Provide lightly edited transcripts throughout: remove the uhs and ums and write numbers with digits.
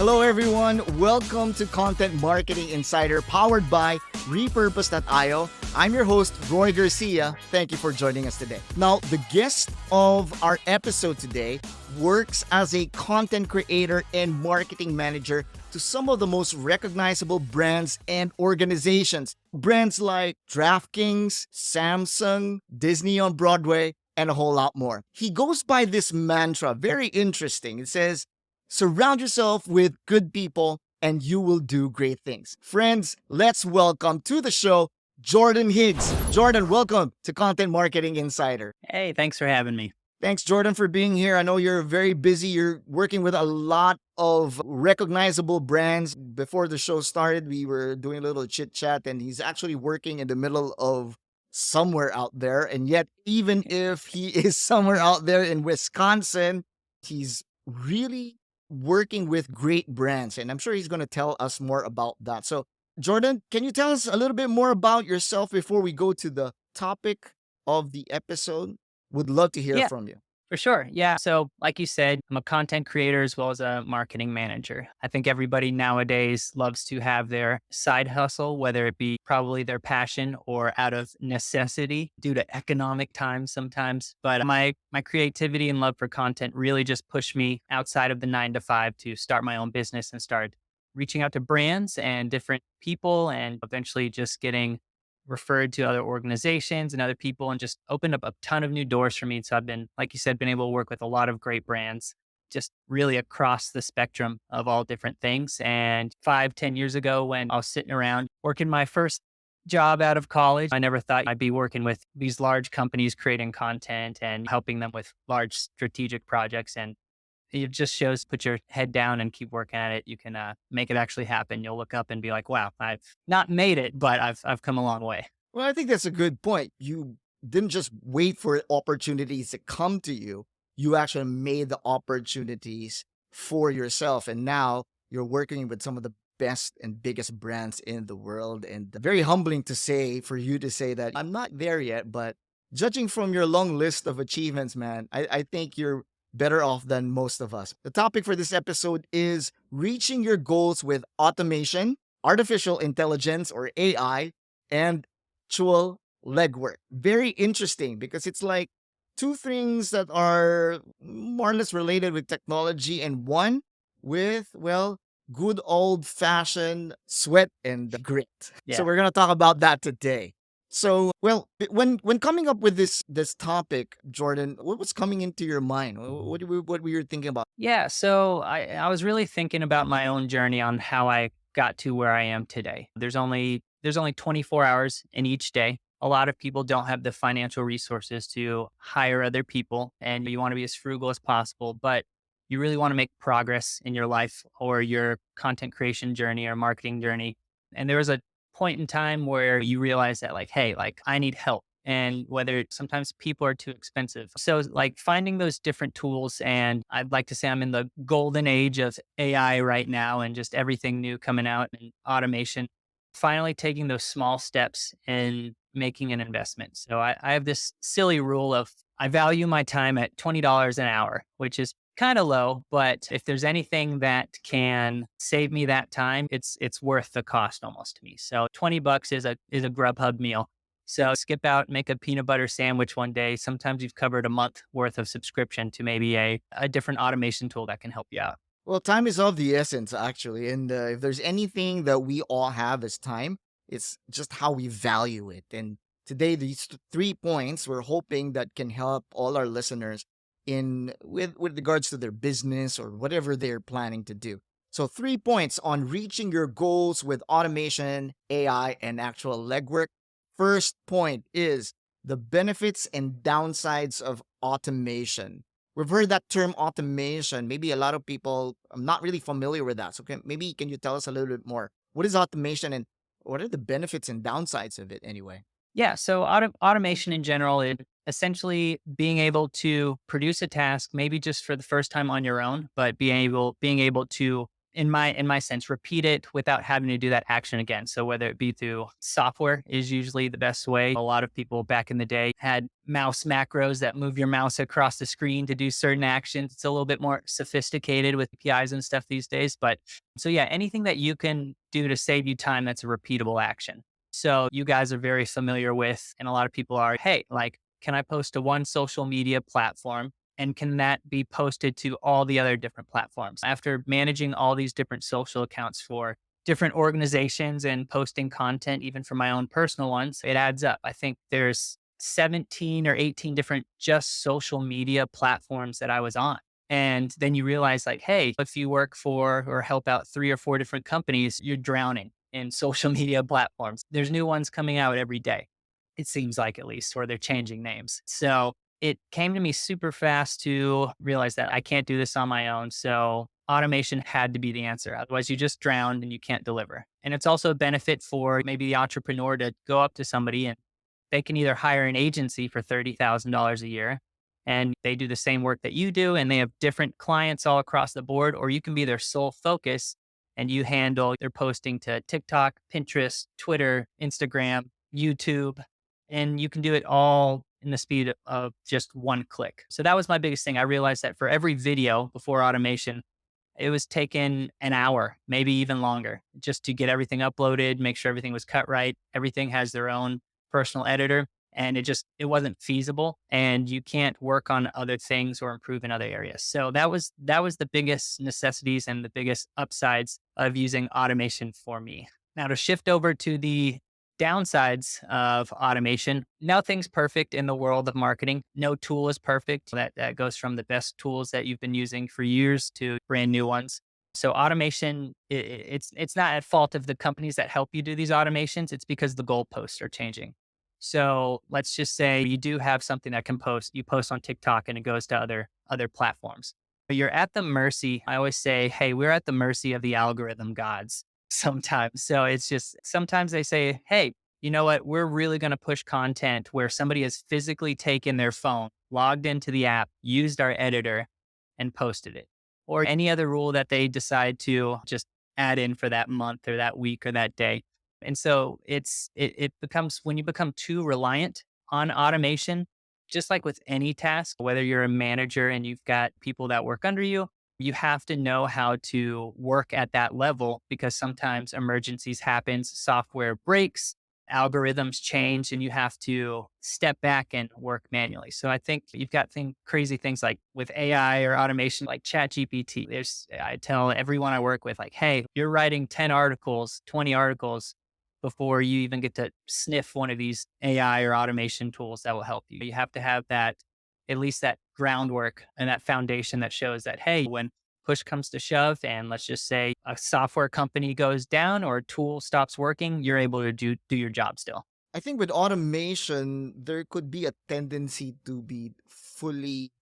Hello, everyone. Welcome to Content Marketing Insider, powered by Repurpose.io. I'm your host, Roy Garcia. Thank you for joining us today. Now, the guest of our episode today works as a content creator and marketing manager to some of the most recognizable brands and organizations. Brands like DraftKings, Samsung, Disney on Broadway, and a whole lot more. He goes by this mantra, very interesting. It says, surround yourself with good people and you will do great things. Friends, let's welcome to the show, Jordan Higgs. Jordan, welcome to Content Marketing Insider. Hey, thanks for having me. Thanks, Jordan, for being here. I know you're very busy. You're working with a lot of recognizable brands. Before the show started, we were doing a little chit chat, and he's actually working in the middle of somewhere out there. And yet, even if he is somewhere out there in Wisconsin, he's really working with great brands. And I'm sure he's going to tell us more about that. So, Jordan, can you tell us a little bit more about yourself before we go to the topic of the episode? Would love to hear from you. For sure. Yeah. So like you said, I'm a content creator as well as a marketing manager. I think everybody nowadays loves to have their side hustle, whether it be probably their passion or out of necessity due to economic times sometimes. But my creativity and love for content really just pushed me outside of the 9 to 5 to start my own business and start reaching out to brands and different people and eventually just getting referred to other organizations and other people and just opened up a ton of new doors for me. So I've been, like you said, been able to work with a lot of great brands, just really across the spectrum of all different things. And 5-10 years ago, when I was sitting around working my first job out of college, I never thought I'd be working with these large companies creating content and helping them with large strategic projects. And it just shows, put your head down and keep working at it. You can make it actually happen. You'll look up and be like, wow, I've not made it, but I've come a long way. Well, I think that's a good point. You didn't just wait for opportunities to come to you. You actually made the opportunities for yourself. And now you're working with some of the best and biggest brands in the world. And very humbling to say, for you to say that I'm not there yet, but judging from your long list of achievements, man, I think you're better off than most of us. The topic for this episode is reaching your goals with automation, artificial intelligence or AI, and actual legwork. Very interesting because it's like two things that are more or less related with technology and one with, well, good old fashioned sweat and grit. Yeah. So we're going to talk about that today. So, well, when coming up with this topic, Jordan, what was coming into your mind? What were you thinking about? Yeah. So I was really thinking about my own journey on how I got to where I am today. There's only 24 hours in each day. A lot of people don't have the financial resources to hire other people, and you want to be as frugal as possible, but you really want to make progress in your life or your content creation journey or marketing journey. And there was a point in time where you realize that like, hey, like I need help. And whether sometimes people are too expensive. So like finding those different tools, and I'd like to say I'm in the golden age of AI right now and just everything new coming out and automation, finally taking those small steps and making an investment. So I have this silly rule of I value my time at $20 an hour, which is kind of low, but if there's anything that can save me that time, it's worth the cost almost to me. So $20 is a Grubhub meal. So skip out, make a peanut butter sandwich one day. Sometimes you've covered a month worth of subscription to maybe a different automation tool that can help you out. Well, time is of the essence, actually. And if there's anything that we all have as time, it's just how we value it. And today, these 3 points we're hoping that can help all our listeners in with regards to their business or whatever they're planning to do. So 3 points on reaching your goals with automation, AI, and actual legwork. First point is the benefits and downsides of automation. We've heard that term automation. Maybe a lot of people are not really familiar with that. So maybe can you tell us a little bit more? What is automation and what are the benefits and downsides of it anyway? Yeah. So automation in general, it essentially being able to produce a task, maybe just for the first time on your own, but being able to in my sense, repeat it without having to do that action again. So whether it be through software is usually the best way. A lot of people back in the day had mouse macros that move your mouse across the screen to do certain actions. It's a little bit more sophisticated with APIs and stuff these days. But so yeah, anything that you can do to save you time that's a repeatable action. So you guys are very familiar with, and a lot of people are, hey, like, can I post to one social media platform? And can that be posted to all the other different platforms? After managing all these different social accounts for different organizations and posting content, even for my own personal ones, it adds up. I think there's 17 or 18 different just social media platforms that I was on. And then you realize, like, hey, if you work for or help out 3 or 4 different companies, you're drowning in social media platforms. There's new ones coming out every day, it seems like, at least, or they're changing names. So it came to me super fast to realize that I can't do this on my own. So automation had to be the answer. Otherwise, you just drown and you can't deliver. And it's also a benefit for maybe the entrepreneur to go up to somebody and they can either hire an agency for $30,000 a year and they do the same work that you do and they have different clients all across the board, or you can be their sole focus and you handle their posting to TikTok, Pinterest, Twitter, Instagram, YouTube, and you can do it all in the speed of just one click. So that was my biggest thing. I realized that for every video before automation, it was taking an hour, maybe even longer, just to get everything uploaded, make sure everything was cut right. Everything has their own personal editor, and it wasn't feasible. And you can't work on other things or improve in other areas. So that was the biggest necessities and the biggest upsides of using automation for me. Now to shift over to the downsides of automation, nothing's perfect in the world of marketing. No tool is perfect. That goes from the best tools that you've been using for years to brand new ones. So automation, it's not at fault of the companies that help you do these automations. It's because the goalposts are changing. So let's just say you do have something that you post on TikTok and it goes to other platforms. But you're at the mercy. I always say, hey, we're at the mercy of the algorithm gods sometimes. So it's just sometimes they say, hey, you know what? We're really going to push content where somebody has physically taken their phone, logged into the app, used our editor, and posted it. Or any other rule that they decide to just add in for that month or that week or that day. And so it becomes, when you become too reliant on automation, just like with any task, whether you're a manager and you've got people that work under you, you have to know how to work at that level because sometimes emergencies happen, software breaks, algorithms change, and you have to step back and work manually. So I think you've got crazy things like with AI or automation, like ChatGPT. I tell everyone I work with, like, hey, you're writing 10 articles, 20 articles before you even get to sniff one of these AI or automation tools that will help you. You have to have that, at least that groundwork and that foundation that shows that, hey, when push comes to shove, and let's just say a software company goes down or a tool stops working, you're able to do your job still. I think with automation, there could be a tendency to be fully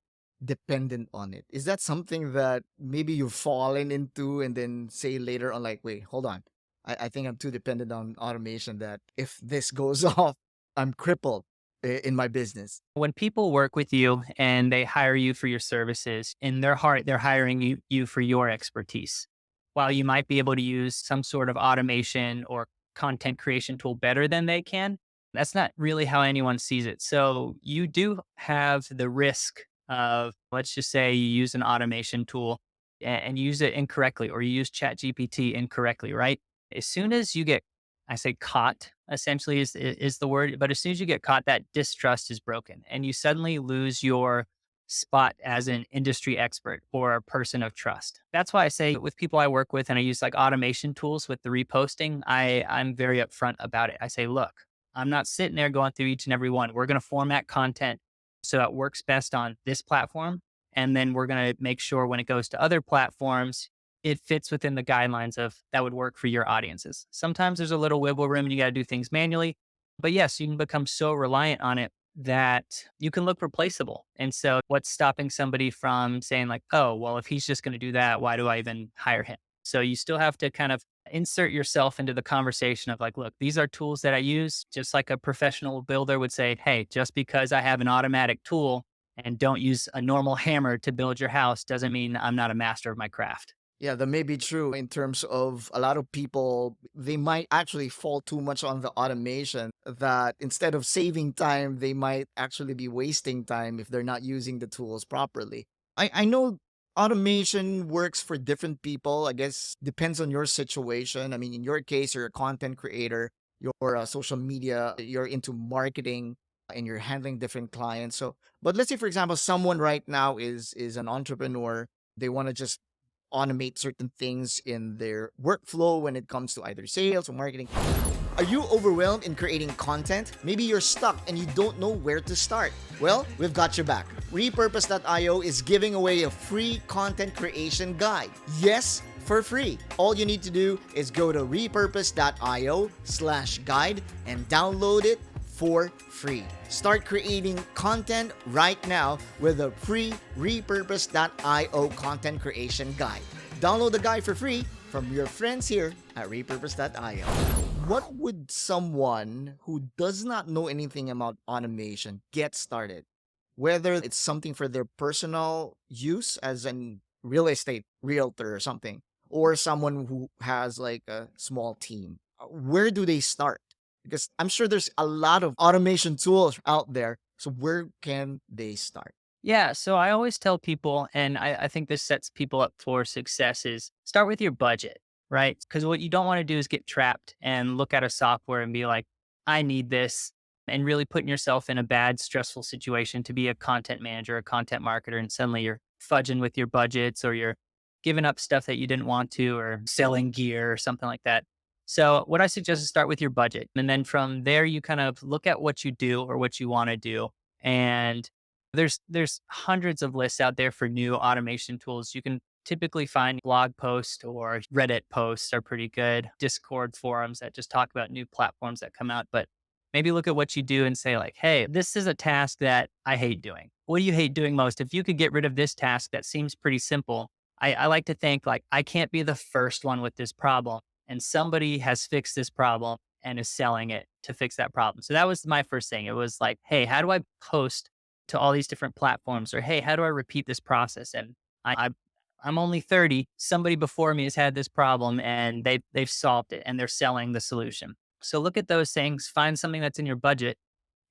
dependent on it. Is that something that maybe you've fallen into and then say later on, like, wait, hold on. I think I'm too dependent on automation that if this goes off, I'm crippled in my business. When people work with you and they hire you for your services, in their heart, they're hiring you for your expertise. While you might be able to use some sort of automation or content creation tool better than they can, that's not really how anyone sees it. So you do have the risk of, let's just say you use an automation tool and use it incorrectly, or you use ChatGPT incorrectly, right? As soon as you get, I say caught, essentially is the word, but as soon as you get caught, that distrust is broken and you suddenly lose your spot as an industry expert or a person of trust. That's why I say with people I work with and I use like automation tools with the reposting, I'm very upfront about it. I say, look, I'm not sitting there going through each and every one. We're going to format content so it works best on this platform. And then we're going to make sure when it goes to other platforms, it fits within the guidelines of that would work for your audiences. Sometimes there's a little wiggle room and you got to do things manually. But yes, you can become so reliant on it that you can look replaceable. And so what's stopping somebody from saying like, oh, well, if he's just going to do that, why do I even hire him? So you still have to kind of insert yourself into the conversation of like, look, these are tools that I use, just like a professional builder would say, hey, just because I have an automatic tool and don't use a normal hammer to build your house doesn't mean I'm not a master of my craft. Yeah, that may be true in terms of a lot of people, they might actually fall too much on the automation that instead of saving time, they might actually be wasting time if they're not using the tools properly. I know automation works for different people. I guess depends on your situation. I mean, in your case, you're a content creator, you're a social media, you're into marketing and you're handling different clients. So, but let's say for example, someone right now is an entrepreneur. They want to just automate certain things in their workflow when it comes to either sales or marketing. Are you overwhelmed in creating content? Maybe you're stuck and you don't know where to start. Well, we've got your back. Repurpose.io is giving away a free content creation guide. Yes, for free. All you need to do is go to repurpose.io/guide and download it for free. Start creating content right now with a free repurpose.io content creation guide. Download the guide for free from your friends here at repurpose.io. What would someone who does not know anything about automation get started? Whether it's something for their personal use as an real estate realtor or something, or someone who has like a small team. Where do they start? Because I'm sure there's a lot of automation tools out there. So where can they start? Yeah. So I always tell people, and I think this sets people up for success, is start with your budget, right? Because what you don't want to do is get trapped and look at a software and be like, I need this, and really putting yourself in a bad, stressful situation to be a content manager, a content marketer, and suddenly you're fudging with your budgets or you're giving up stuff that you didn't want to or selling gear or something like that. So what I suggest is start with your budget. And then from there, you kind of look at what you do or what you want to do. And there's hundreds of lists out there for new automation tools. You can typically find blog posts or Reddit posts are pretty good, Discord forums that just talk about new platforms that come out. But maybe look at what you do and say like, hey, this is a task that I hate doing. What do you hate doing most? If you could get rid of this task that seems pretty simple, I like to think like I can't be the first one with this problem. And somebody has fixed this problem and is selling it to fix that problem. So that was my first thing. It was like, hey, how do I post to all these different platforms? Or hey, how do I repeat this process? And I'm only 30. Somebody before me has had this problem and they've solved it and they're selling the solution. So look at those things, find something that's in your budget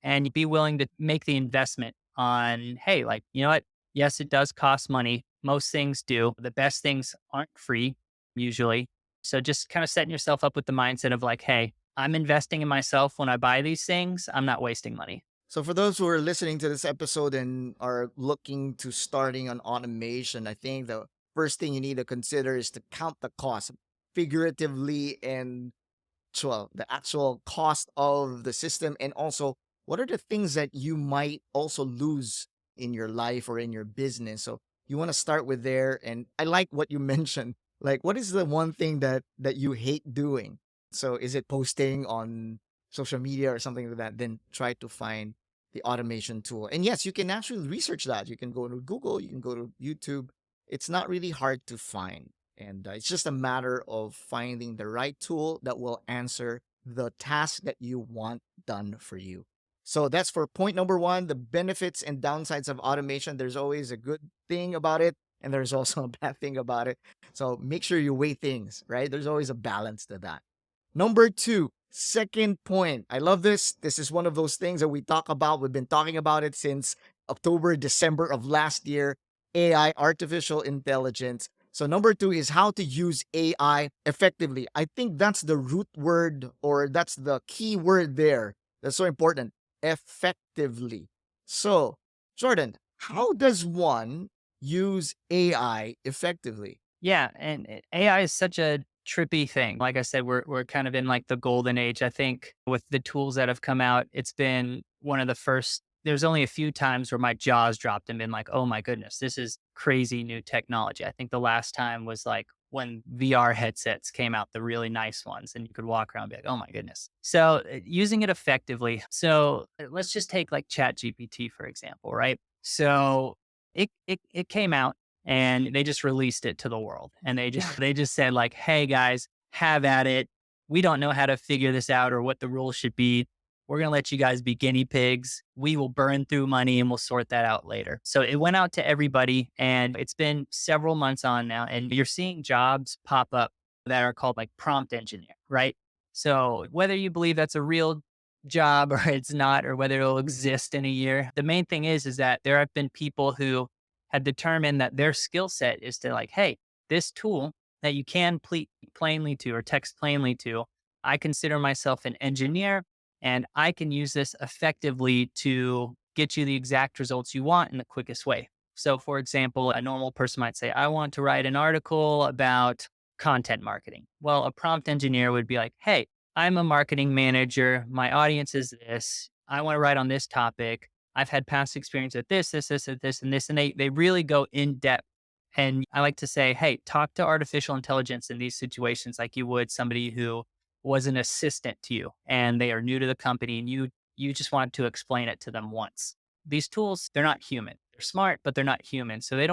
and be willing to make the investment on, hey, like, you know what? Yes, it does cost money. Most things do. The best things aren't free usually. So just kind of setting yourself up with the mindset of like, hey, I'm investing in myself when I buy these things. I'm not wasting money. So for those who are listening to this episode and are looking to starting on automation, I think the first thing you need to consider is to count the cost figuratively and well, the actual cost of the system, and also what are the things that you might also lose in your life or in your business. So you want to start with there. And I like what you mentioned. Like, what is the one thing that you hate doing? So is it posting on social media or something like that? Then try to find the automation tool. And yes, you can actually research that. You can go to Google, you can go to YouTube. It's not really hard to find. And it's just a matter of finding the right tool that will answer the task that you want done for you. So that's for point number one, the benefits and downsides of automation. There's always a good thing about it, and there's also a bad thing about it. So make sure you weigh things, right? There's always a balance to that. Number two, second point. I love this. This is one of those things that we talk about. We've been talking about it since October, December of last year. AI, artificial intelligence. So number two is how to use AI effectively. I think that's the root word or that's the key word there. That's so important. Effectively. So, Jordan, how does one use AI effectively? Yeah, and AI is such a trippy thing. Like I said, we're kind of in like the golden age. I think with the tools that have come out, it's been one of the first. There's only a few times where my jaws dropped and been like, "Oh my goodness, this is crazy new technology." I think the last time was like when VR headsets came out, the really nice ones, and you could walk around and be like, "Oh my goodness." So using it effectively. So let's just take like Chat GPT for example, right? So it came out and they just released it to the world. And they just said like, "Hey guys, have at it. We don't know how to figure this out or what the rules should be. we're going to let you guys be guinea pigs. We will burn through money and we'll sort that out later. So it went out to everybody and it's been several months on now. And you're seeing jobs pop up that are called like prompt engineer, right? So whether you believe that's a real job or it's not, or whether it'll exist in a year, the main thing is that there have been people who had determined that their skill set is to like, hey, this tool that you can plainly to or text plainly to, I consider myself an engineer and I can use this effectively to get you the exact results you want in the quickest way. So, for example, a normal person might say, I want to write an article about content marketing. Well, a prompt engineer would be like, hey, I'm a marketing manager. My audience is this. I want to write on this topic. I've had past experience with this, and this. And they really go in depth. And I like to say, hey, talk to artificial intelligence in these situations like you would somebody who was an assistant to you and they are new to the company and you just want to explain it to them once. These tools, they're not human. They're smart, but they're not human. So they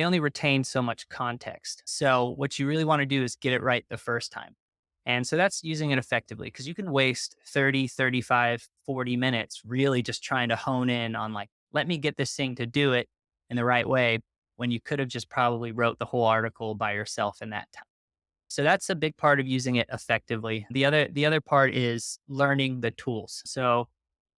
only retain so much context. So what you really want to do is get it right the first time. And so that's using it effectively because you can waste 30, 35, 40 minutes really just trying to hone in on like, let me get this thing to do it in the right way when you could have just probably wrote the whole article by yourself in that time. So that's a big part of using it effectively. The other part is learning the tools. So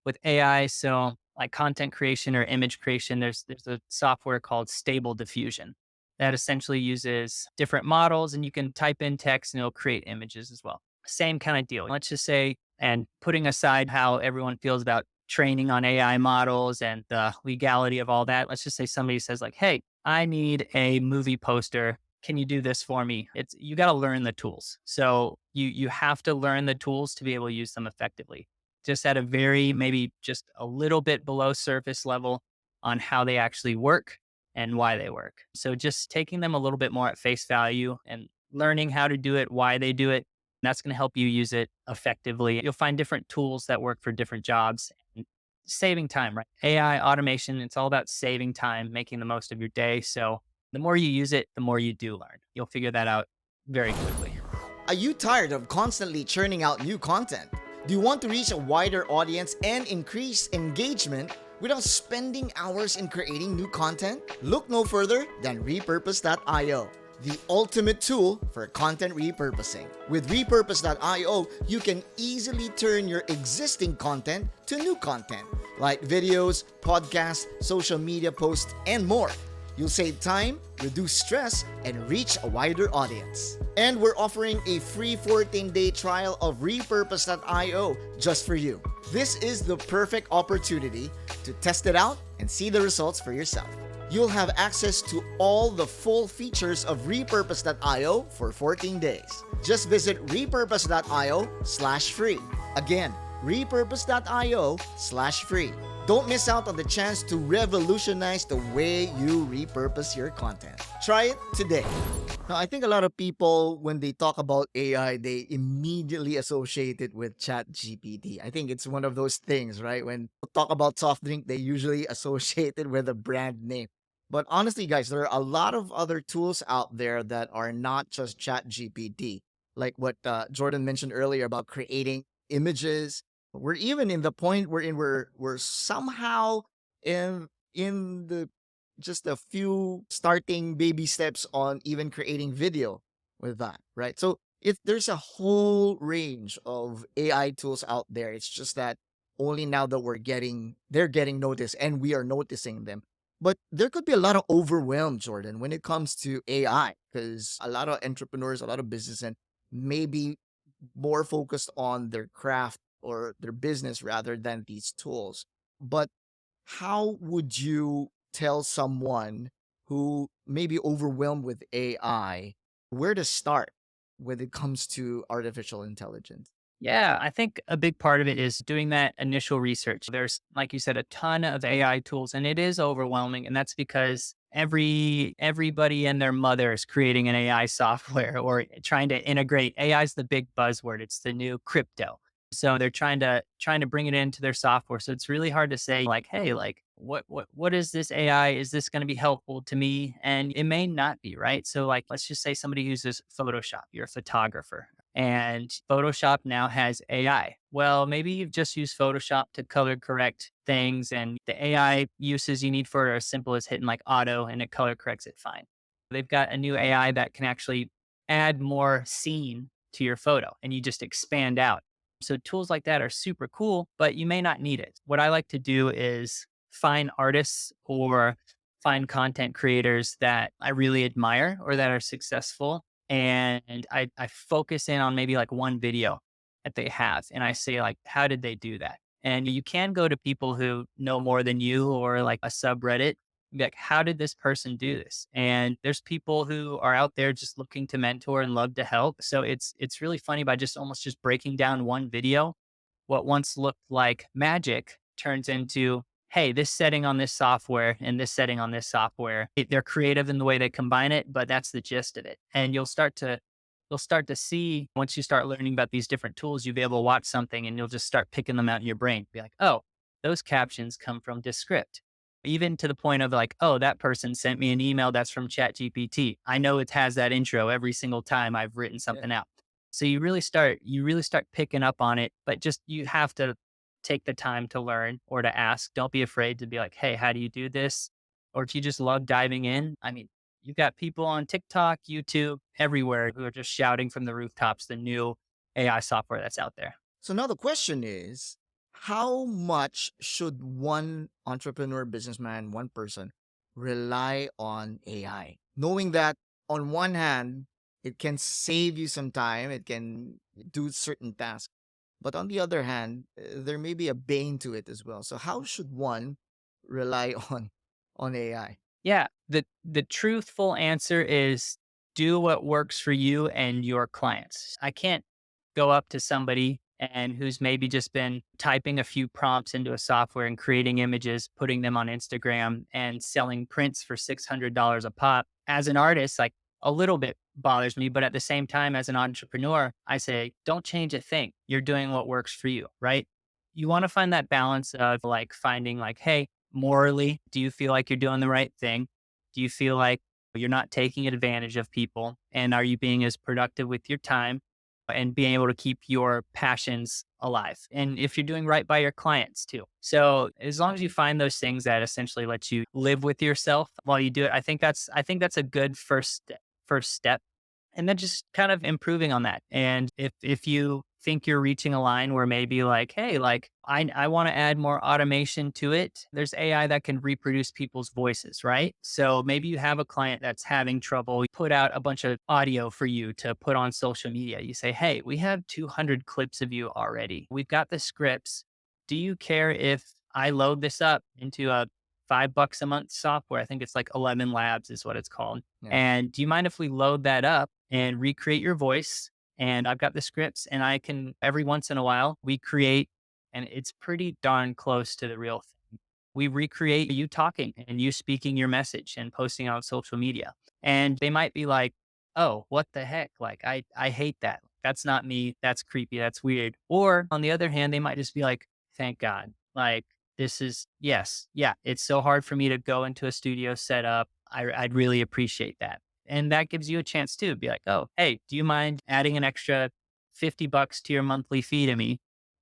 with AI, so like content creation or image creation, there's a software called Stable Diffusion that essentially uses different models and you can type in text and it'll create images as well. Same kind of deal. Let's just say, and putting aside how everyone feels about training on AI models and the legality of all that, let's just say somebody says like, hey, I need a movie poster. Can you do this for me? You got to learn the tools. So you have to learn the tools to be able to use them effectively. Just at a very, maybe just a little bit below surface level on how they actually work and why they work. So just taking them a little bit more at face value and learning how to do it, why they do it, that's going to help you use it effectively. You'll find different tools that work for different jobs and saving time, right? AI automation, it's all about saving time, making the most of your day. So the more you use it, the more you do learn. You'll figure that out very quickly. Are you tired of constantly churning out new content? Do you want to reach a wider audience and increase engagement without spending hours in creating new content? Look no further than repurpose.io, the ultimate tool for content repurposing. With repurpose.io, you can easily turn your existing content to new content, like videos, podcasts, social media posts, and more. You'll save time, reduce stress, and reach a wider audience. And we're offering a free 14-day trial of repurpose.io just for you. This is the perfect opportunity to test it out and see the results for yourself. You'll have access to all the full features of repurpose.io for 14 days. Just visit repurpose.io/free. Again, repurpose.io/free. Don't miss out on the chance to revolutionize the way you repurpose your content. Try it today. Now, I think a lot of people, when they talk about AI, they immediately associate it with ChatGPT. I think it's one of those things, right? When people talk about soft drink, they usually associate it with a brand name. But honestly, guys, there are a lot of other tools out there that are not just ChatGPT, like what Jordan mentioned earlier about creating images. We're even in the point wherein we're somehow in the just a few starting baby steps on even creating video with that, right? So there's a whole range of AI tools out there. It's just that only now that they're getting noticed and we are noticing them. But there could be a lot of overwhelm, Jordan, when it comes to AI, because a lot of entrepreneurs, a lot of business, and maybe more focused on their craft or their business rather than these tools. But how would you tell someone who may be overwhelmed with AI where to start when it comes to artificial intelligence? Yeah, I think a big part of it is doing that initial research. There's, like you said, a ton of AI tools, and it is overwhelming. And that's because everybody and their mother is creating an AI software or trying to integrate. AI is the big buzzword. It's the new crypto. So they're trying to bring it into their software. So it's really hard to say like, hey, like what is this AI? Is this going to be helpful to me? And it may not be, right? So like, let's just say somebody uses Photoshop. You're a photographer. And Photoshop now has AI. Well, maybe you've just used Photoshop to color correct things, and the AI uses you need for it are as simple as hitting like auto and it color corrects it fine. They've got a new AI that can actually add more scene to your photo and you just expand out. So tools like that are super cool, but you may not need it. What I like to do is find artists or find content creators that I really admire or that are successful. And I focus in on maybe like one video that they have. And I say, like, how did they do that? And you can go to people who know more than you or like a subreddit, be like, how did this person do this? And there's people who are out there just looking to mentor and love to help. So it's really funny by just almost just breaking down one video. What once looked like magic turns into, hey, this setting on this software and this setting on this software. They're creative in the way they combine it, but that's the gist of it. And you'll start to see once you start learning about these different tools, you'll be able to watch something and you'll just start picking them out in your brain. Be like, oh, those captions come from Descript. Even to the point of like, oh, that person sent me an email that's from ChatGPT. I know it has that intro every single time I've written Yeah. something out. So you really start picking up on it, but just you have to take the time to learn or to ask. Don't be afraid to be like, hey, how do you do this? Or if you just love diving in, I mean, you've got people on TikTok, YouTube, everywhere who are just shouting from the rooftops the new AI software that's out there. So now the question is, how much should one entrepreneur, businessman, one person rely on AI? Knowing that on one hand, it can save you some time, it can do certain tasks. But on the other hand, there may be a bane to it as well. So how should one rely on AI? Yeah, the truthful answer is do what works for you and your clients. I can't go up to somebody and who's maybe just been typing a few prompts into a software and creating images, putting them on Instagram and selling prints for $600 a pop. As an artist, like a little bit bothers me, but at the same time, as an entrepreneur, I say, don't change a thing. You're doing what works for you, right? You want to find that balance of like finding like, hey, morally, do you feel like you're doing the right thing? Do you feel like you're not taking advantage of people? And are you being as productive with your time and being able to keep your passions alive? And if you're doing right by your clients too. So as long as you find those things that essentially let you live with yourself while you do it, I think that's a good first step, and then just kind of improving on that. And if you think you're reaching a line where maybe like, hey, like I want to add more automation to it, there's AI that can reproduce people's voices, right? So maybe you have a client that's having trouble, put out a bunch of audio for you to put on social media. You say, hey, we have 200 clips of you already. We've got the scripts. Do you care if I load this up into a $5 a month software? I think it's like 11 Labs is what it's called. Yeah. And do you mind if we load that up and recreate your voice? And I've got the scripts, and I can every once in a while we create, and it's pretty darn close to the real thing. We recreate you talking and you speaking your message and posting on social media. And they might be like, oh, what the heck? Like, I hate that. That's not me. That's creepy. That's weird. Or on the other hand, they might just be like, thank God. Like, this is, yes, yeah, it's so hard for me to go into a studio setup. I'd really appreciate that. And that gives you a chance too. Be like, oh, hey, do you mind adding an extra $50 to your monthly fee to me?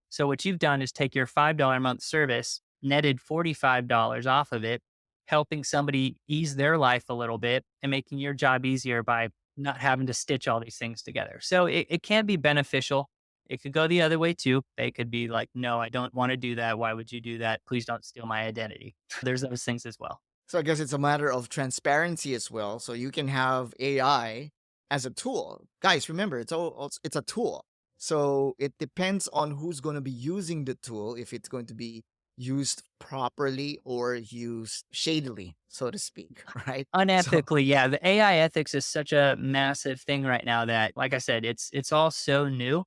So what you've done is take your $5 a month service, netted $45 off of it, helping somebody ease their life a little bit and making your job easier by not having to stitch all these things together. So it can be beneficial. It could go the other way too. They could be like, no, I don't want to do that. Why would you do that? Please don't steal my identity. There's those things as well. So I guess it's a matter of transparency as well. So you can have AI as a tool. Guys, remember, it's a tool. So it depends on who's going to be using the tool, if it's going to be used properly or used shadily, so to speak, right? So Unethically, yeah. The AI ethics is such a massive thing right now that, like I said, it's all so new.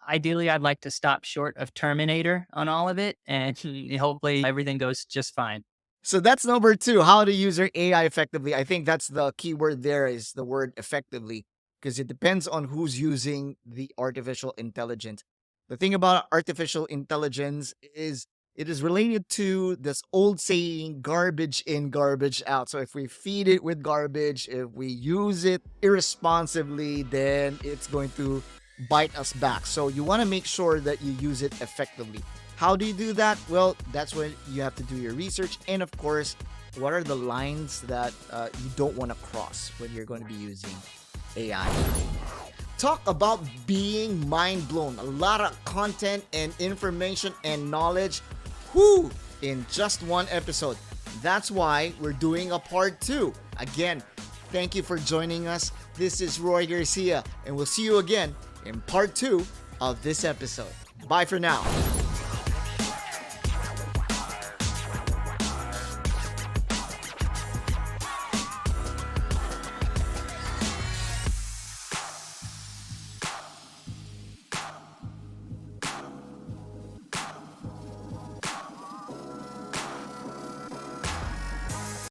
Ideally, I'd like to stop short of Terminator on all of it, and hopefully everything goes just fine. so that's number two, how to use your AI effectively. I think that's the key word there, is the word effectively, because it depends on who's using the artificial intelligence. The thing about artificial intelligence is it is related to this old saying, garbage in, garbage out. So if we feed it with garbage, if we use it irresponsibly, then it's going to bite us back. So you want to make sure that you use it effectively. How do you do that? Well, that's when you have to do your research. And of course, what are the lines that you don't want to cross when you're going to be using AI? Talk about being mind blown. A lot of content and information and knowledge, in just one episode. That's why we're doing a part 2. Again, thank you for joining us. This is Roy Garcia, and we'll see you again in part 2 of this episode. Bye for now.